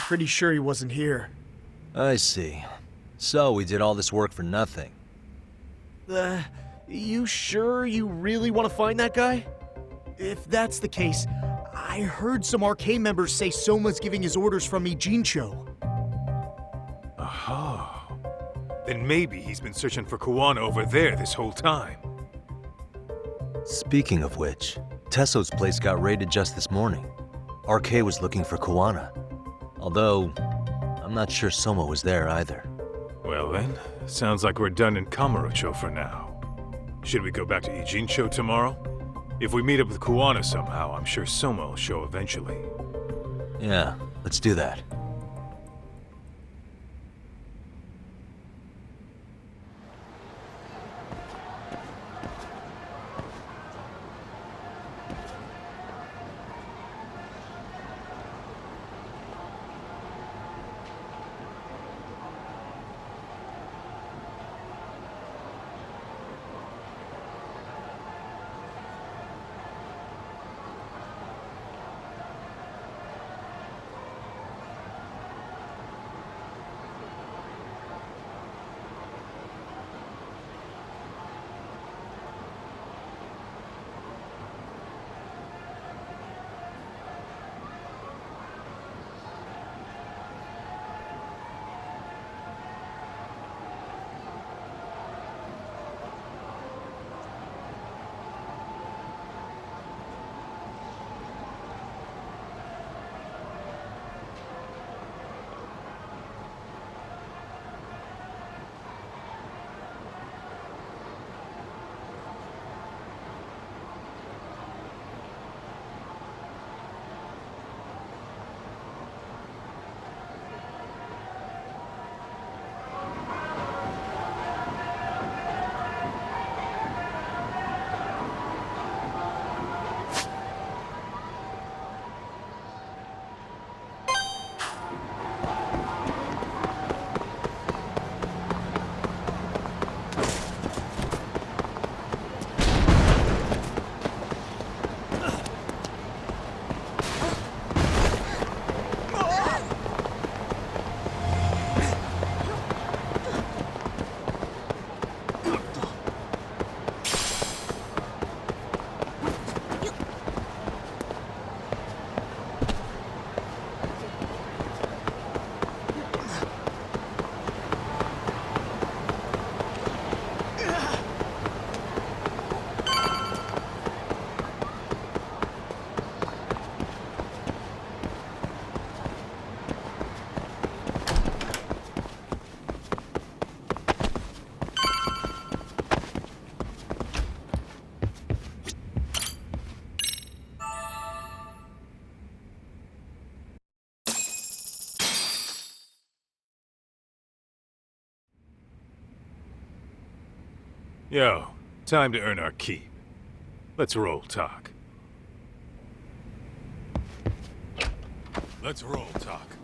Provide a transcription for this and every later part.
pretty sure he wasn't here. I see. So we did all this work for nothing. You sure you really want to find that guy? If that's the case, I heard some arcane members say Soma's giving his orders from Ijincho. Aha. Then maybe he's been searching for Kuwana over there this whole time. Speaking of which, Tesso's place got raided just this morning. RK was looking for Kuwana. Although, I'm not sure Soma was there either. Well then, sounds like we're done in Kamurocho for now. Should we go back to Ijincho tomorrow? If we meet up with Kuwana somehow, I'm sure Soma will show eventually. Yeah, let's do that. Yo, time to earn our keep. Let's roll, Talk. Let's roll, Talk.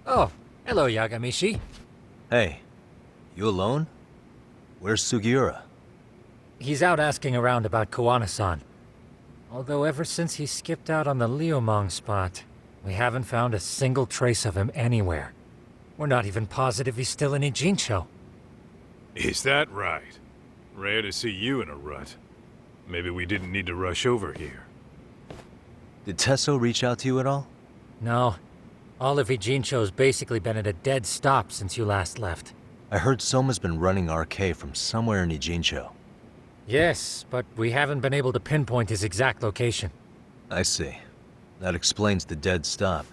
Oh, hello, Yagamishi. Hey, you alone? Where's Sugiura? He's out asking around about Kuwana-san. Although ever since he skipped out on the Liumang spot, We haven't found a single trace of him anywhere. We're not even positive he's still in Ijincho. Is that right? Rare to see you in a rut. Maybe we didn't need to rush over here. Did Tesso reach out to you at all? No. All of Ijincho's basically been at a dead stop since you last left. I heard Soma's been running RK from somewhere in Ijincho. Yes, but we haven't been able to pinpoint his exact location. I see. That explains the dead stop.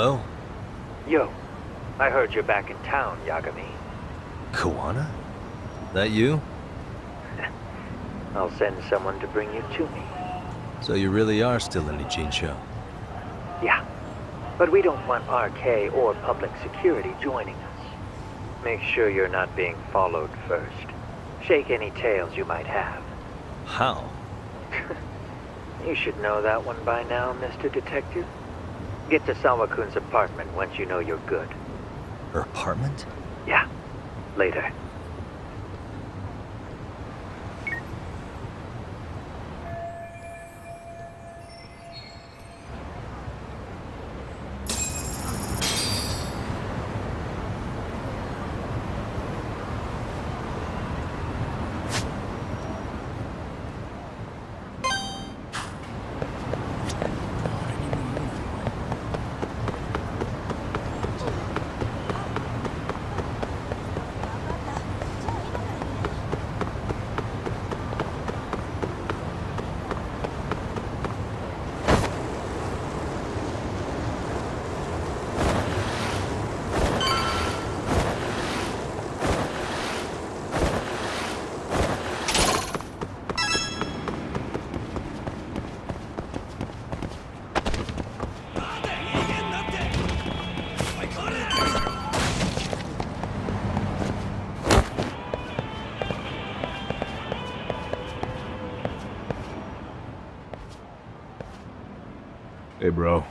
Hello? Yo, I heard you're back in town, Yagami. Kawana? That you? I'll send someone to bring you to me. So you really are still in Ijincho? Yeah, but we don't want RK or public security joining us. Make sure you're not being followed first. Shake any tails you might have. How? You should know that one by now, Mr. Detective. Get to Sawa-kun's apartment once you know you're good. Her apartment? Yeah, later. Hey, bro.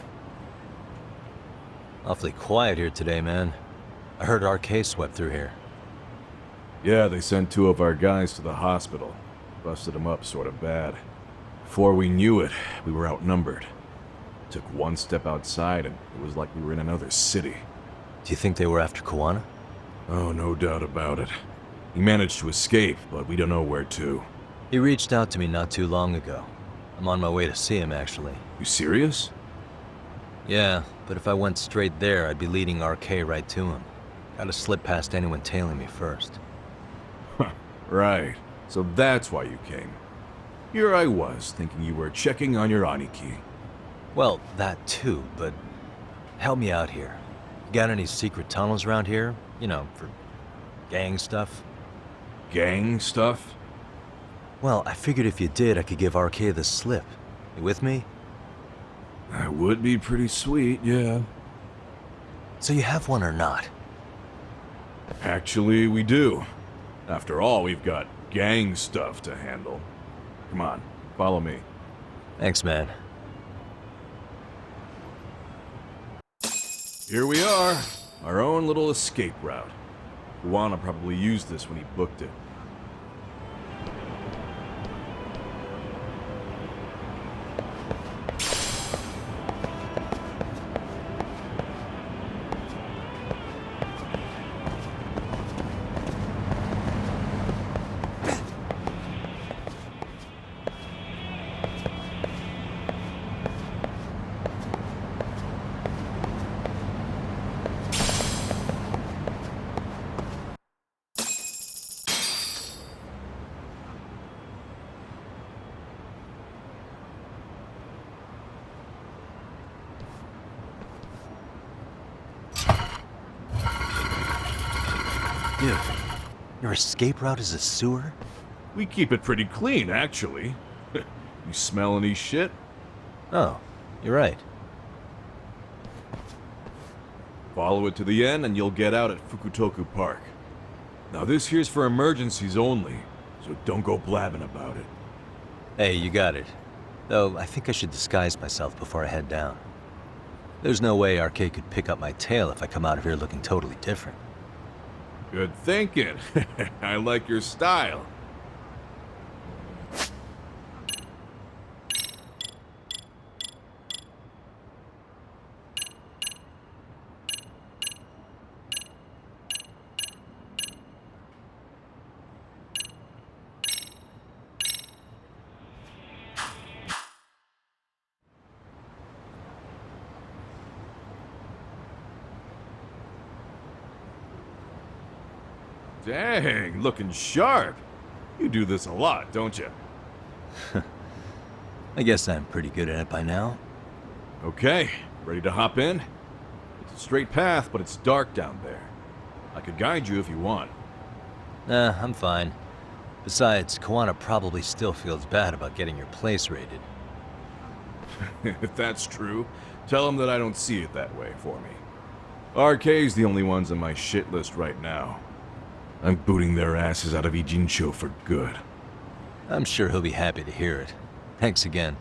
Awfully quiet here today, man. I heard RK swept through here. Yeah, they sent 2 of our guys to the hospital. Busted them up sort of bad. Before we knew it, we were outnumbered. Took one step outside and it was like we were in another city. Do you think they were after Kawana? Oh, no doubt about it. He managed to escape, but we don't know where to. He reached out to me not too long ago. I'm on my way to see him, actually. You serious? Yeah, but if I went straight there, I'd be leading RK right to him. Gotta slip past anyone tailing me first. Right. So that's why you came. Here I was, thinking you were checking on your Aniki. Well, that too, but help me out here. You got any secret tunnels around here? You know, for gang stuff? Gang stuff? Well, I figured if you did, I could give RK the slip. You with me? That would be pretty sweet, yeah. So you have one or not? Actually, we do. After all, we've got gang stuff to handle. Come on, follow me. Thanks, man. Here we are, our own little escape route. Kawana probably used this when he booked it. Dude, your escape route is a sewer? We keep it pretty clean, actually. You smell any shit? Oh, you're right. Follow it to the end and you'll get out at Fukutoku Park. Now this here's for emergencies only, so don't go blabbing about it. Hey, you got it. Though, I think I should disguise myself before I head down. There's no way RK could pick up my tail if I come out of here looking totally different. Good thinking. I like your style. Dang, looking sharp. You do this a lot, don't you? I guess I'm pretty good at it by now. Okay, ready to hop in? It's a straight path, but it's dark down there. I could guide you if you want. Nah, I'm fine. Besides, Koana probably still feels bad about getting your place raided. If that's true, tell him that I don't see it that way for me. RK's the only ones on my shit list right now. I'm booting their asses out of Ijincho for good. I'm sure he'll be happy to hear it. Thanks again.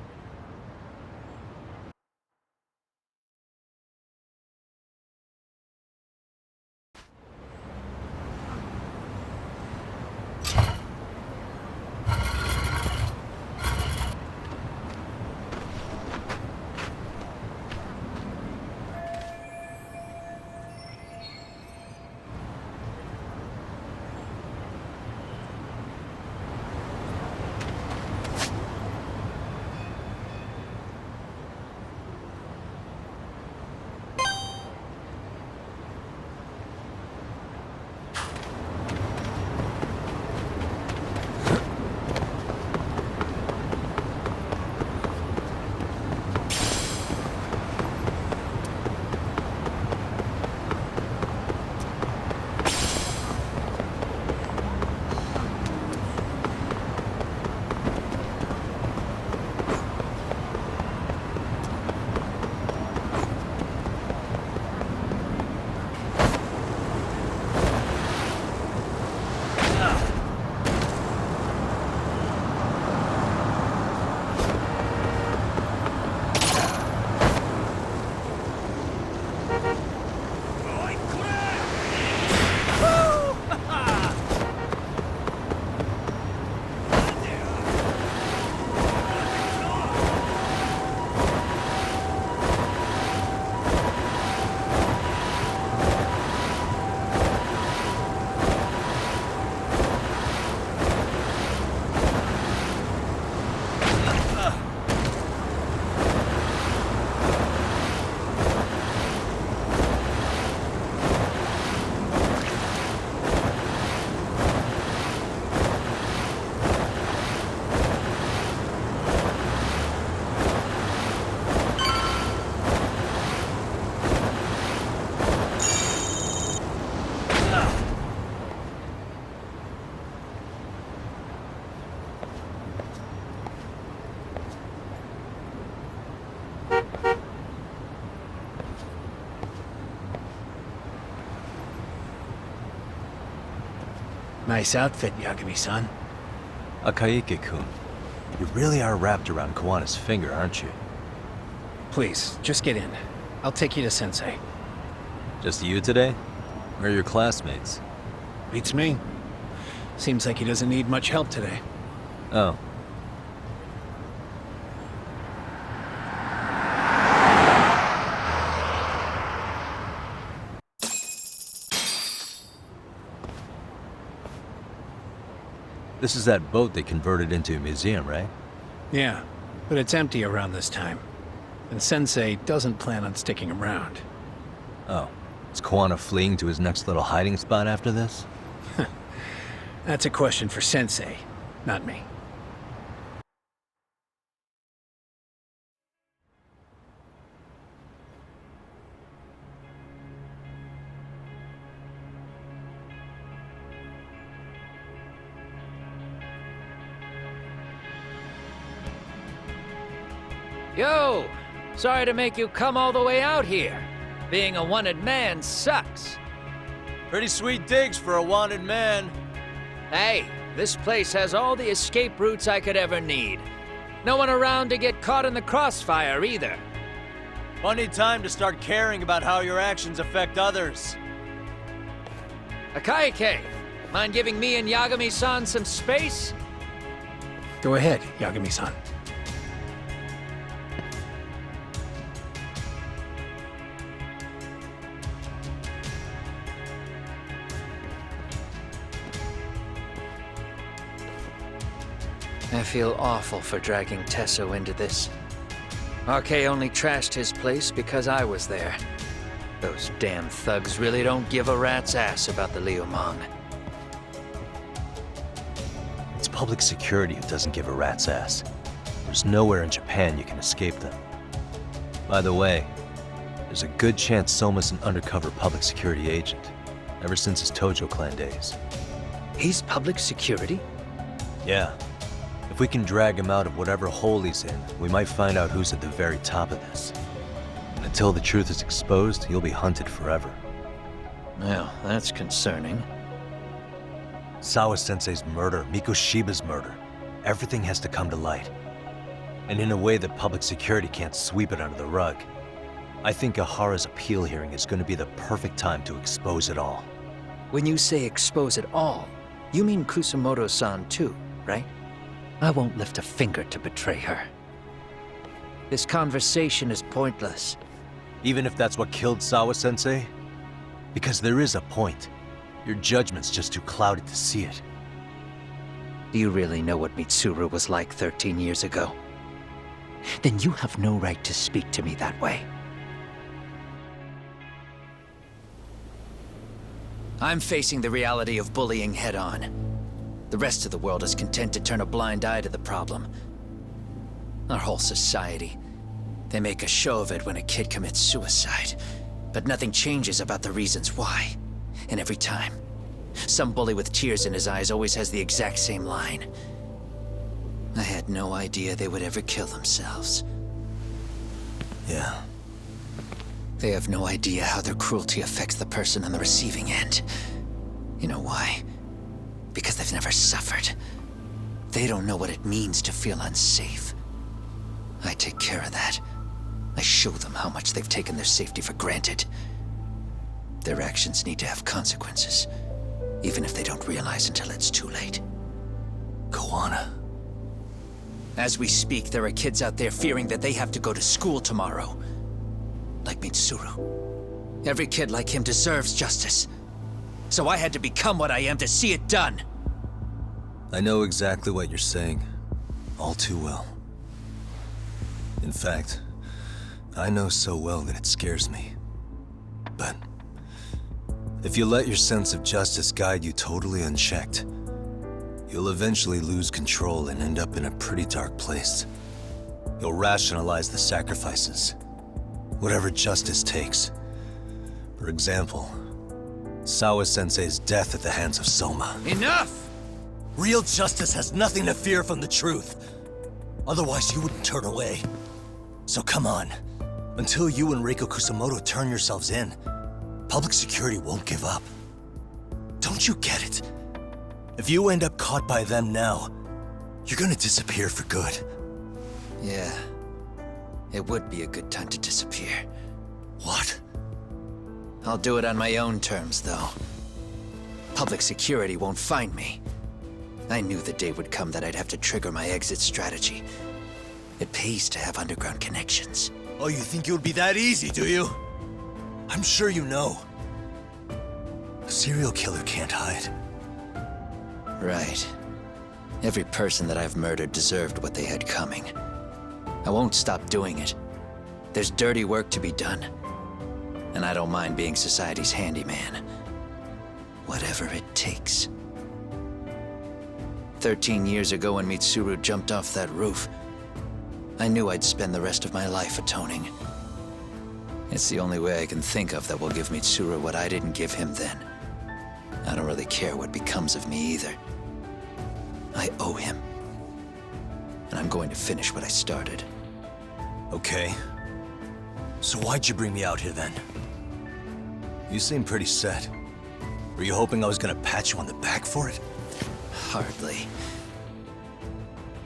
Nice outfit, Yagami-san. Akaike-kun, you really are wrapped around Koana's finger, aren't you? Please, just get in. I'll take you to Sensei. Just you today? Where are your classmates? Beats me. Seems like he doesn't need much help today. Oh. This is that boat they converted into a museum, right? Yeah, but it's empty around this time. And Sensei doesn't plan on sticking around. Oh. Is Koana fleeing to his next little hiding spot after this? That's a question for Sensei, not me. Yo! Sorry to make you come all the way out here. Being a wanted man sucks. Pretty sweet digs for a wanted man. Hey, this place has all the escape routes I could ever need. No one around to get caught in the crossfire either. Funny time to start caring about how your actions affect others. Akaike, mind giving me and Yagami-san some space? Go ahead, Yagami-san. I feel awful for dragging Tesso into this. RK only trashed his place because I was there. Those damn thugs really don't give a rat's ass about the Liumang. It's public security who doesn't give a rat's ass. There's nowhere in Japan you can escape them. By the way, There's a good chance Soma's an undercover public security agent, ever since his Tojo clan days. He's public security? Yeah. If we can drag him out of whatever hole he's in, we might find out who's at the very top of this. And until the truth is exposed, he'll be hunted forever. Well, that's concerning. Sawa-sensei's murder, Mikoshiba's murder. Everything has to come to light. And in a way that public security can't sweep it under the rug. I think Ahara's appeal hearing is going to be the perfect time to expose it all. When you say expose it all, you mean Kusamoto-san too, right? I won't lift a finger to betray her. This conversation is pointless. Even if that's what killed Sawa-sensei? Because there is a point. Your judgment's just too clouded to see it. Do you really know what Mitsuru was like 13 years ago? Then you have no right to speak to me that way. I'm facing the reality of bullying head-on. The rest of the world is content to turn a blind eye to the problem. Our whole society. They make a show of it when a kid commits suicide, but nothing changes about the reasons why. And every time, some bully with tears in his eyes always has the exact same line. I had no idea they would ever kill themselves. Yeah. They have no idea how their cruelty affects the person on the receiving end. You know why? Because they've never suffered. They don't know what it means to feel unsafe. I take care of that. I show them how much they've taken their safety for granted. Their actions need to have consequences, even if they don't realize until it's too late. Koana. As we speak, there are kids out there fearing that they have to go to school tomorrow. Like Mitsuru. Every kid like him deserves justice. So I had to become what I am to see it done. I know exactly what you're saying. All too well. In fact, I know so well that it scares me. But if you let your sense of justice guide you totally unchecked, you'll eventually lose control and end up in a pretty dark place. You'll rationalize the sacrifices, whatever justice takes. For example, Sawa-sensei's death at the hands of Soma. Enough! Real justice has nothing to fear from the truth. Otherwise, you wouldn't turn away. So come on. Until you and Reiko Kusamoto turn yourselves in, public security won't give up. Don't you get it? If you end up caught by them now, you're gonna disappear for good. Yeah. It would be a good time to disappear. What? I'll do it on my own terms, though. Public security won't find me. I knew the day would come that I'd have to trigger my exit strategy. It pays to have underground connections. Oh, you think it would be that easy, do you? I'm sure you know. A serial killer can't hide. Right. Every person that I've murdered deserved what they had coming. I won't stop doing it. There's dirty work to be done. And I don't mind being society's handyman. Whatever it takes. 13 years ago when Mitsuru jumped off that roof, I knew I'd spend the rest of my life atoning. It's the only way I can think of that will give Mitsuru what I didn't give him then. I don't really care what becomes of me either. I owe him. And I'm going to finish what I started. Okay. So why'd you bring me out here then? You seem pretty set. Were you hoping I was gonna pat you on the back for it? Hardly.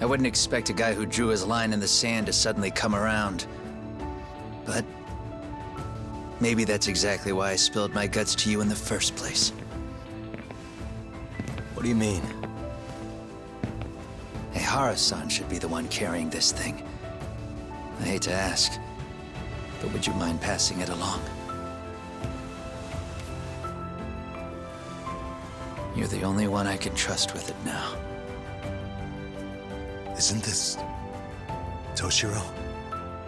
I wouldn't expect a guy who drew his line in the sand to suddenly come around. But maybe that's exactly why I spilled my guts to you in the first place. What do you mean? Ehara-san should be the one carrying this thing. I hate to ask, but would you mind passing it along? You're the only one I can trust with it now. Isn't this... Toshiro?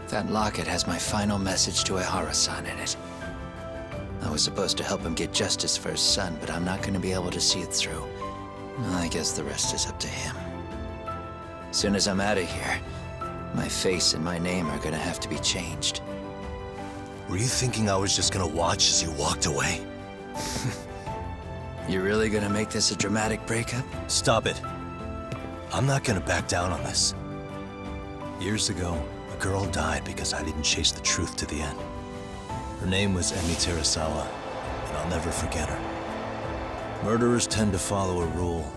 That locket has my final message to Ehara-san in it. I was supposed to help him get justice for his son, but I'm not going to be able to see it through. I guess the rest is up to him. Soon as I'm out of here, my face and my name are going to have to be changed. Were you thinking I was just gonna watch as you walked away? You really gonna make this a dramatic breakup? Stop it. I'm not gonna back down on this. Years ago, a girl died because I didn't chase the truth to the end. Her name was Emi Terasawa, and I'll never forget her. Murderers tend to follow a rule.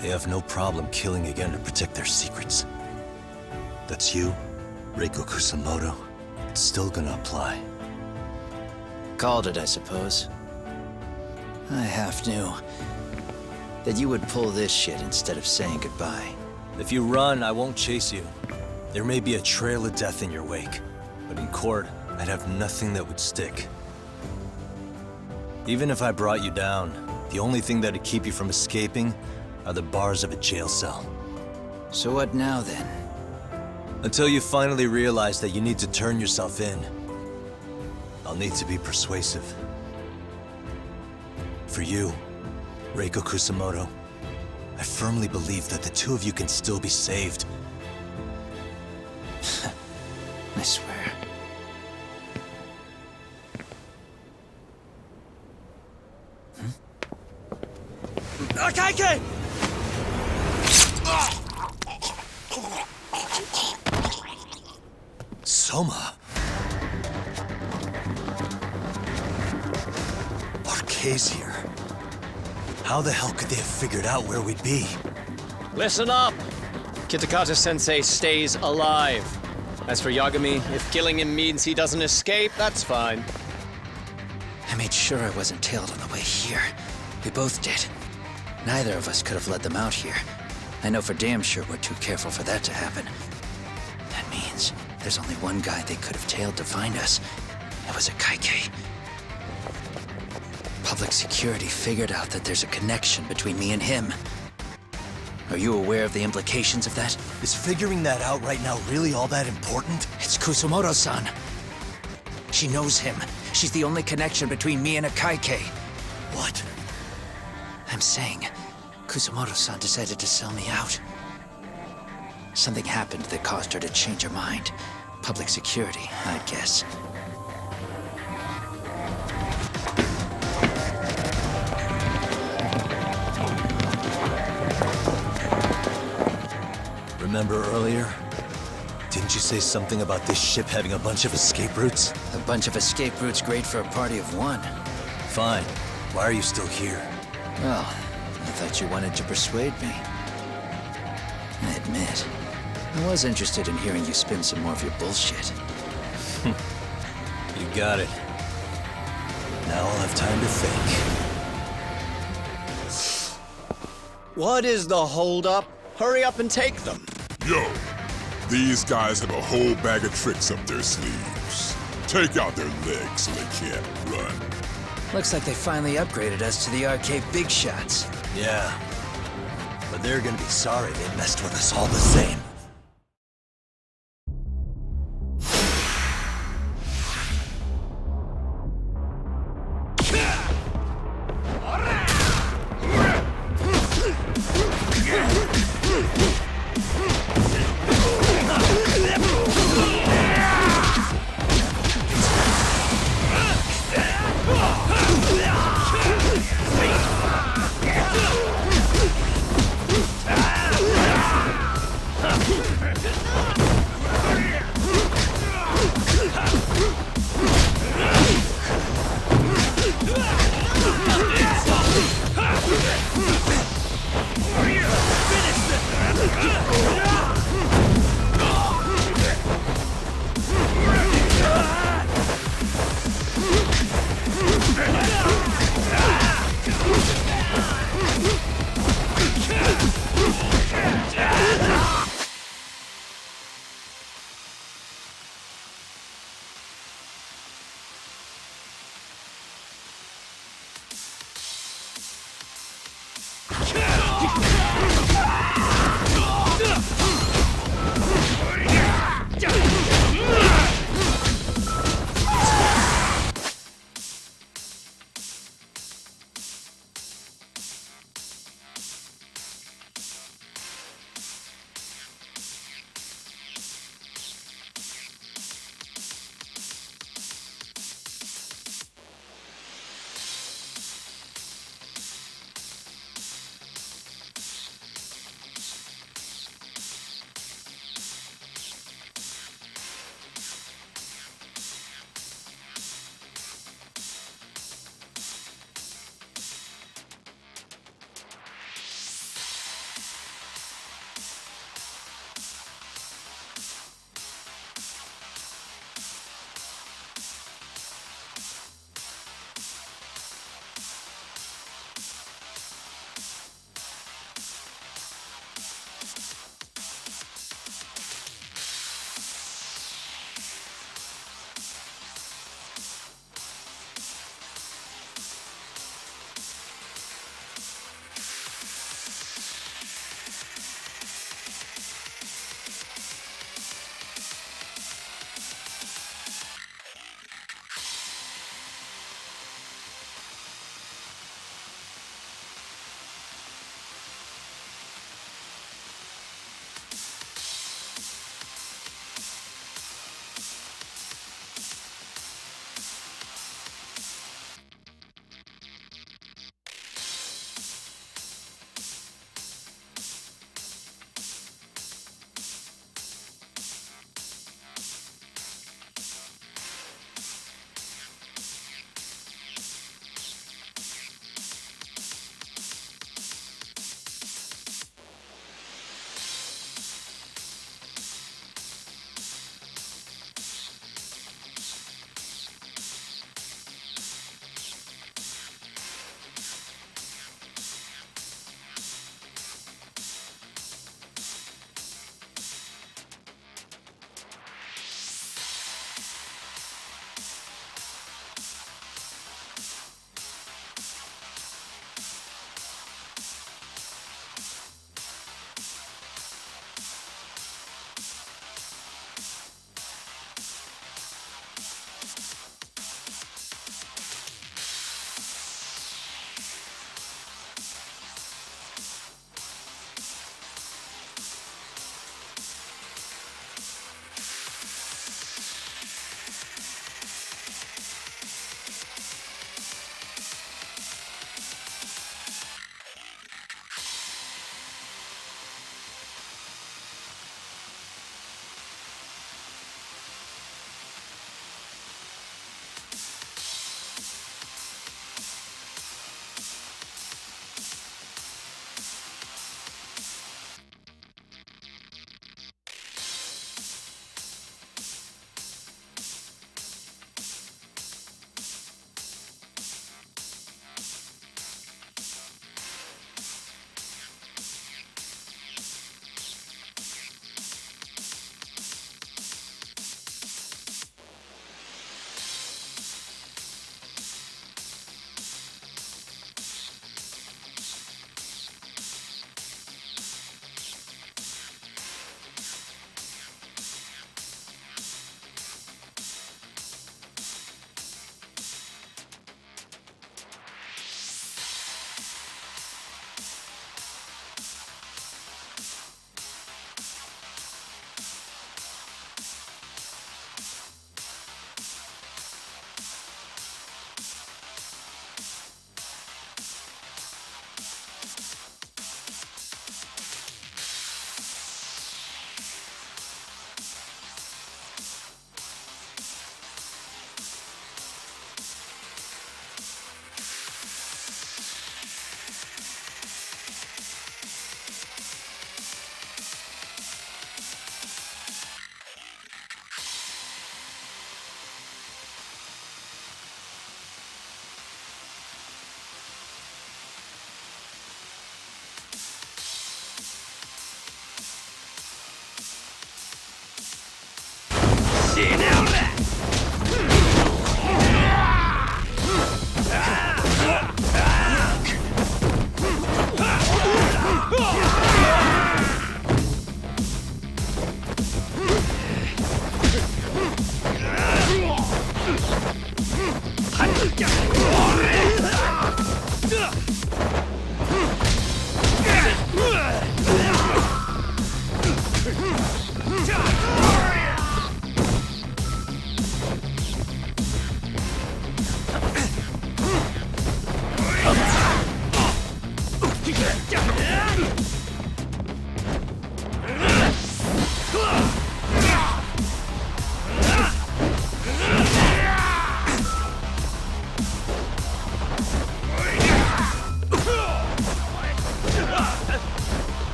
They have no problem killing again to protect their secrets. That's you, Reiko Kusamoto. It's still gonna apply. Called it, I suppose. I half knew that you would pull this shit instead of saying goodbye. If you run, I won't chase you. There may be a trail of death in your wake, but in court, I'd have nothing that would stick. Even if I brought you down, the only thing that'd keep you from escaping are the bars of a jail cell. So what now, then? Until you finally realize that you need to turn yourself in, I'll need to be persuasive. For you, Reiko Kusamoto, I firmly believe that the two of you can still be saved. I swear. Akaike! Soma. RK's here. How the hell could they have figured out where we'd be? Listen up! Kitakata-sensei stays alive. As for Yagami, if killing him means he doesn't escape, that's fine. I made sure I wasn't tailed on the way here. We both did. Neither of us could have led them out here. I know for damn sure we're too careful for that to happen. That means there's only one guy they could have tailed to find us. It was a Kaike. Public security figured out that there's a connection between me and him. Are you aware of the implications of that? Is figuring that out right now really all that important? It's Kusamoto-san. She knows him. She's the only connection between me and a Kaike. What? I'm saying, Kusamoto-san decided to sell me out. Something happened that caused her to change her mind. Public security, I guess. Remember earlier? Didn't you say something about this ship having a bunch of escape routes? A bunch of escape routes great for a party of one. Fine. Why are you still here? Well, I thought you wanted to persuade me. I admit, I was interested in hearing you spin some more of your bullshit. You got it. Now I'll have time to think. What is the holdup? Hurry up and take them. Yo, these guys have a whole bag of tricks up their sleeves. Take out their legs so they can't run. Looks like they finally upgraded us to the arcade big shots. Yeah. But they're gonna be sorry they messed with us all the same.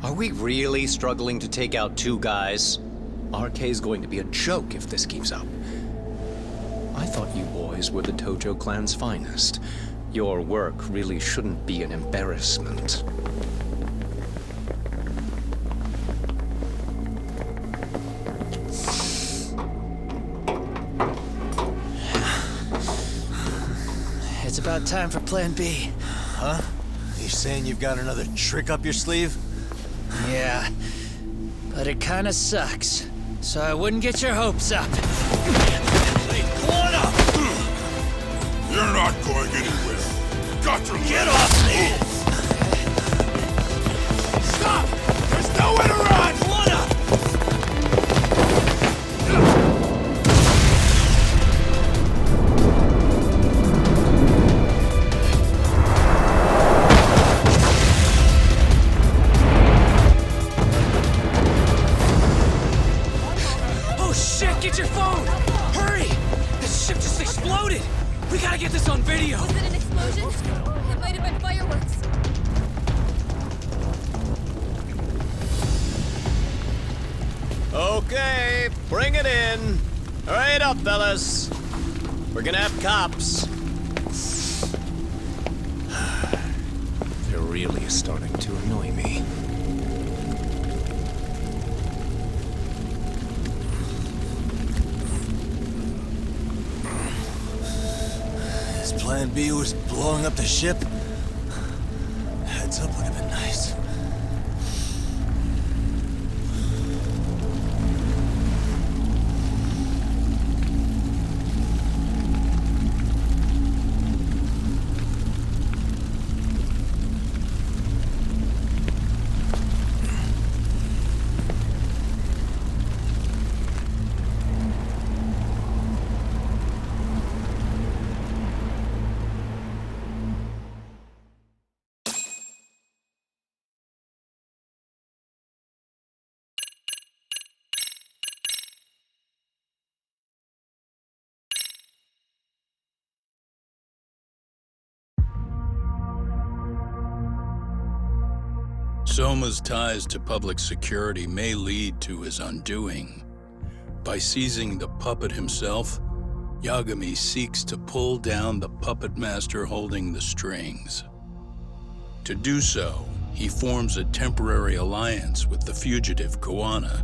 Are we really struggling to take out two guys? RK's going to be a joke if this keeps up. I thought you boys were the Tojo clan's finest. Your work really shouldn't be an embarrassment. It's about time for Plan B. Huh? You saying you've got another trick up your sleeve? Yeah, but it kinda sucks. So I wouldn't get your hopes up. You're not going anywhere. Got to Get off me! Stop! There's nowhere to run! Oh shit, get your phone! Hurry! This ship just exploded! We gotta get this on video! Was it an explosion? It might have been fireworks. Okay, bring it in. Hurry it up, fellas. We're gonna have cops. They're really starting to annoy me. His plan B was blowing up the ship? Heads up would have been nice. Soma's ties to public security may lead to his undoing. By seizing the puppet himself, Yagami seeks to pull down the puppet master holding the strings. To do so, he forms a temporary alliance with the fugitive Kuwana.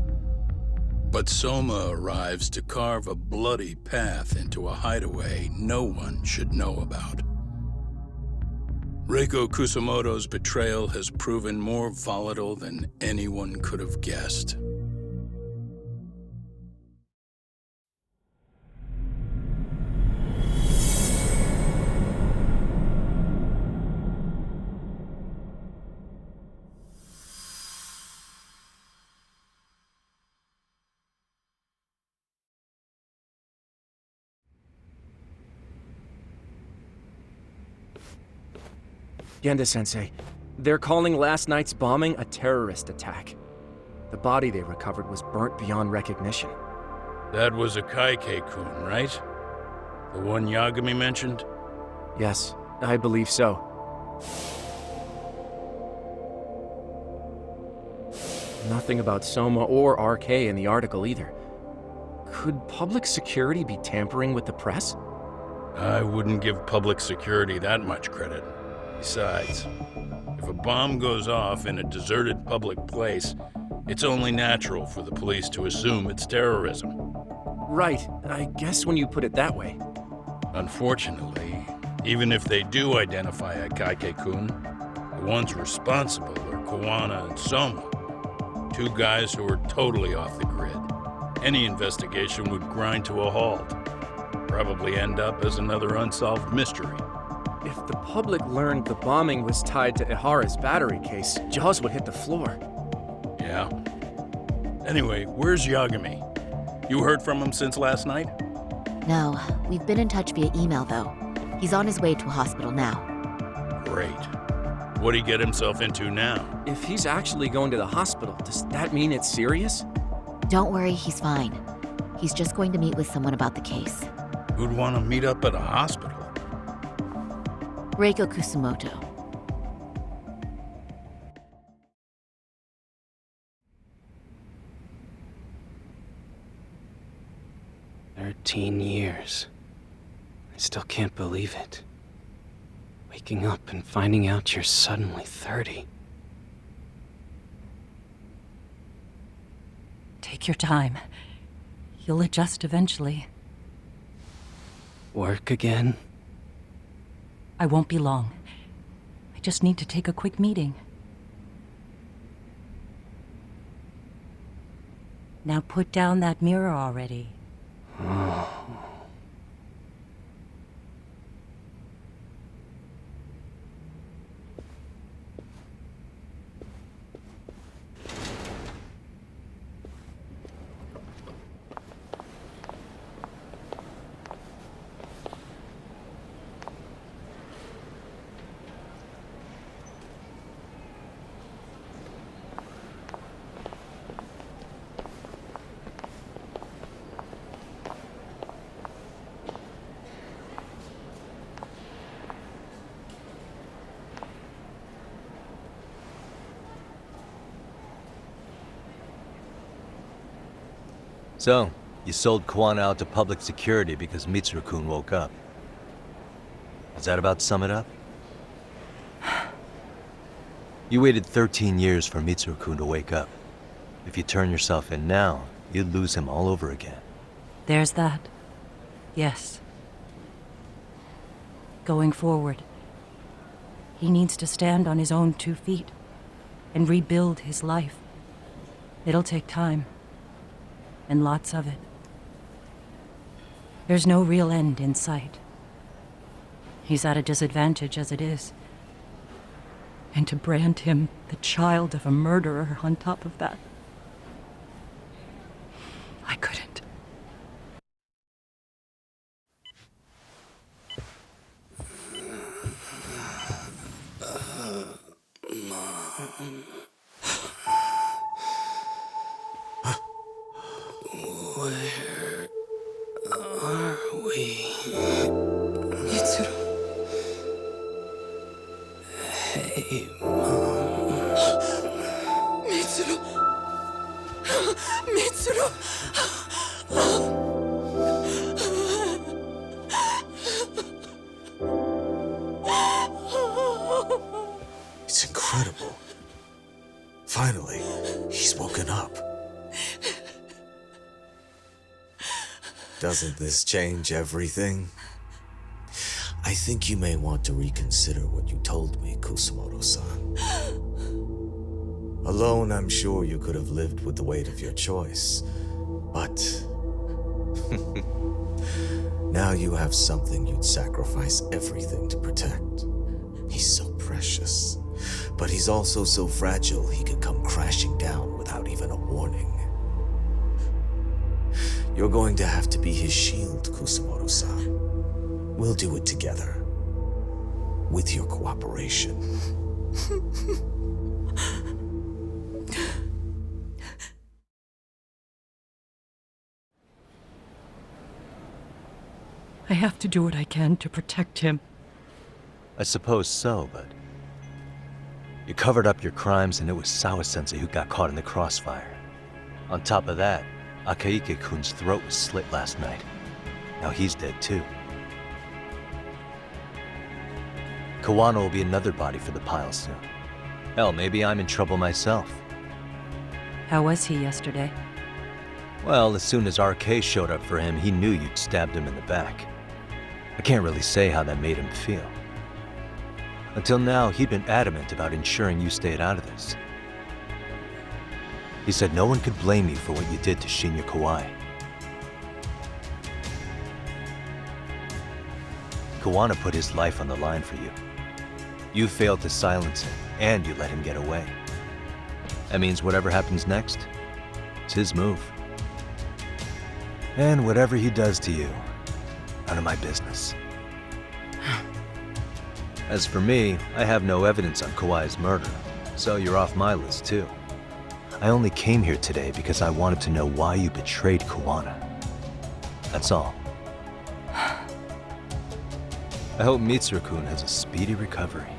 But Soma arrives to carve a bloody path into a hideaway no one should know about. Reiko Kusamoto's betrayal has proven more volatile than anyone could have guessed. Genda-sensei, they're calling last night's bombing a terrorist attack. The body they recovered was burnt beyond recognition. That was a Kaike-kun, right? The one Yagami mentioned? Yes, I believe so. Nothing about Soma or RK in the article either. Could public security be tampering with the press? I wouldn't give public security that much credit. Besides, if a bomb goes off in a deserted public place, it's only natural for the police to assume it's terrorism. Right, I guess when you put it that way. Unfortunately, even if they do identify Akaike-kun, the ones responsible are Kuwana and Soma, two guys who are totally off the grid. Any investigation would grind to a halt. Probably end up as another unsolved mystery. If the public learned the bombing was tied to Ihara's battery case, jaws would hit the floor. Yeah. Anyway, where's Yagami? You heard from him since last night? No, we've been in touch via email though. He's on his way to a hospital now. Great. What'd he get himself into now? If he's actually going to the hospital, does that mean it's serious? Don't worry, he's fine. He's just going to meet with someone about the case. Who'd want to meet up at a hospital? Reiko Kusumoto. "13 years. I still can't believe it. Waking up and finding out you're suddenly 30. Take your time. You'll adjust eventually. Work again? I won't be long. I just need to take a quick meeting. Now put down that mirror already. So, you sold Kuwana out to public security because Mitsuru-kun woke up. Does that about sum it up? You waited 13 years for Mitsuru-kun to wake up. If you turn yourself in now, you'd lose him all over again. There's that. Yes. Going forward, he needs to stand on his own 2 feet and rebuild his life. It'll take time. And lots of it. There's no real end in sight. He's at a disadvantage as it is. And to brand him the child of a murderer on top of that, I couldn't. Mom. Where are we? Mitsuru. Hey, Mom. Mitsuru. Mitsuru. It's incredible. Finally, he's woken up. Doesn't this change everything? I think you may want to reconsider what you told me, Kusumoto-san. Alone, I'm sure you could have lived with the weight of your choice, but now you have something you'd sacrifice everything to protect. He's so precious, but he's also so fragile he could come crashing down without even a warning. You're going to have to be his shield, Kusumoto-san. We'll do it together. With your cooperation. I have to do what I can to protect him. I suppose so, but... You covered up your crimes and it was Sawa-sensei who got caught in the crossfire. On top of that, Akaike-kun's throat was slit last night. Now he's dead too. Kawano will be another body for the pile soon. Hell, maybe I'm in trouble myself. How was he yesterday? Well, as soon as RK showed up for him, he knew you'd stabbed him in the back. I can't really say how that made him feel. Until now, he'd been adamant about ensuring you stayed out of this. He said no one could blame you for what you did to Shinya Kawai. Kawano put his life on the line for you. You failed to silence him, and you let him get away. That means whatever happens next, it's his move. And whatever he does to you, none of my business. As for me, I have no evidence on Kawai's murder, so you're off my list too. I only came here today because I wanted to know why you betrayed Kawano. That's all. I hope Mitsuru-kun has a speedy recovery.